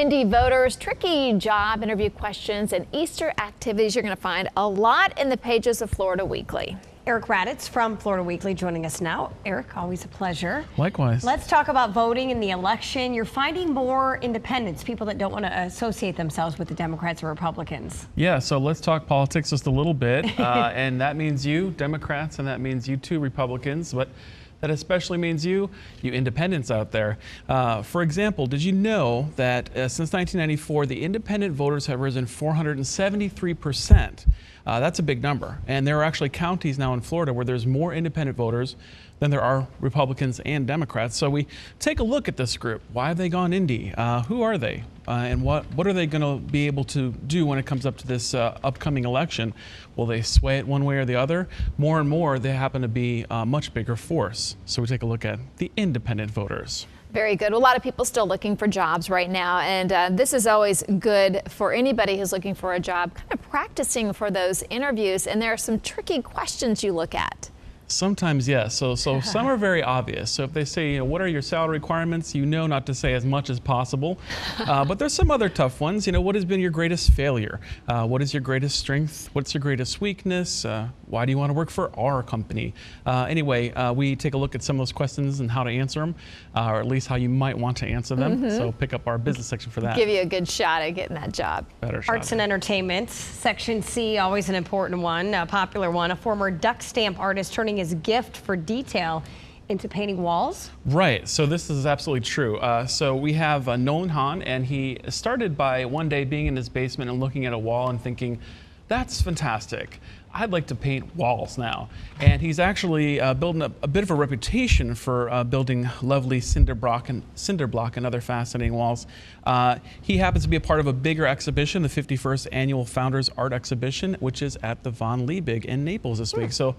Indy voters, tricky job interview questions, and Easter activities. You're going to find a lot in the pages of Florida Weekly. Eric Raditz from Florida Weekly joining us now. Eric, always a pleasure. Likewise. Let's talk about voting in the election. You're finding more independents, people that don't want to associate themselves with the Democrats or Republicans. Yeah, so let's talk politics just a little bit. And that means you, Democrats, and that means you too, Republicans. But that especially means you independents out there. For example, did you know that since 1994, the independent voters have risen 473%? That's a big number. And there are actually counties now in Florida where there's more independent voters than there are Republicans and Democrats. So we take a look at this group. Why have they gone Indy? Who are they? And what are they going to be able to do when it comes up to this upcoming election? Will they sway it one way or the other? More and more, they happen to be a much bigger force. So we take a look at the independent voters. Very good. Well, a lot of people still looking for jobs right now, and this is always good for anybody who's looking for a job, kind of practicing for those interviews. And there are some tricky questions you look at. Sometimes, yes. So some are very obvious. So if they say, what are your salary requirements? You know not to say as much as possible. But there's some other tough ones. What has been your greatest failure? What is your greatest strength? What's your greatest weakness? Why do you want to work for our company? Anyway, we take a look at some of those questions and how to answer them, or at least how you might want to answer them. So pick up our business section for that. Give you a good shot at getting that job. Better shot. Arts and entertainment, section C, always an important one, a popular one. A former duck stamp artist turning his gift for detail into painting walls. Right, so this is absolutely true. So we have Nolan Hahn, and he started by one day being in his basement and looking at a wall and thinking, that's fantastic. I'd like to paint walls now. And he's actually building a bit of a reputation for building lovely cinder block and other fascinating walls. He happens to be a part of a bigger exhibition, the 51st Annual Founders Art Exhibition, which is at the Von Liebig in Naples this week. So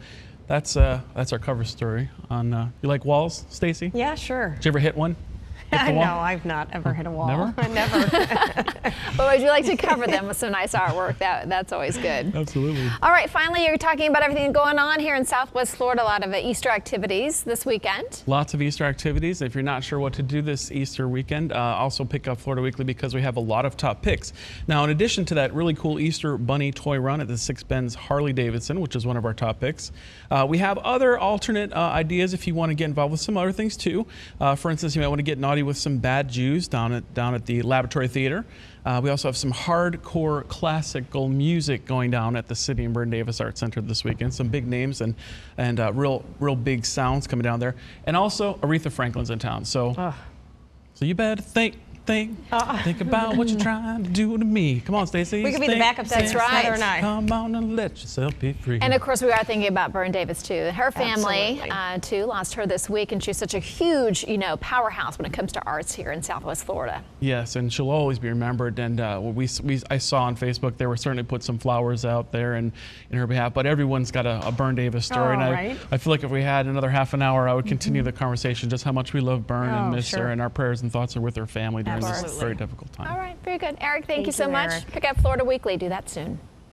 that's our cover story on, you like walls, Stacy? Yeah, sure. Did you ever hit one? No, I've not ever hit a wall. Never? Never. But would you like to cover them with some nice artwork? That's always good. Absolutely. All right, finally, you're talking about everything going on here in Southwest Florida. A lot of Easter activities this weekend. Lots of Easter activities. If you're not sure what to do this Easter weekend, also pick up Florida Weekly because we have a lot of top picks. Now, in addition to that really cool Easter Bunny toy run at the Six Bends Harley-Davidson, which is one of our top picks, we have other alternate ideas if you want to get involved with some other things too. For instance, you might want to get naughty with some Bad Jews down at the Laboratory Theater. We also have some hardcore classical music going down at the City and Burton Davis Art Center this weekend. Some big names and real big sounds coming down there. And also Aretha Franklin's in town. So you better think about what you're trying to do to me. Come on, Stacey. We could be the backup singers. That's right. Heather and I. Come on and let yourself be free. And of course, we are thinking about Burton Davis too. Her family too lost her this week, and she's such a huge, powerhouse when it comes to arts here in Southwest Florida. Yes, and she'll always be remembered. And I saw on Facebook they were starting to put some flowers out there in her behalf. But everyone's got a Burn Davis story, and I feel like if we had another half an hour, I would continue the conversation just how much we love Burn and miss her, and our prayers and thoughts are with her family during this very difficult time. All right, very good. Eric, thank you so much. Eric. Pick up Florida Weekly. Do that soon.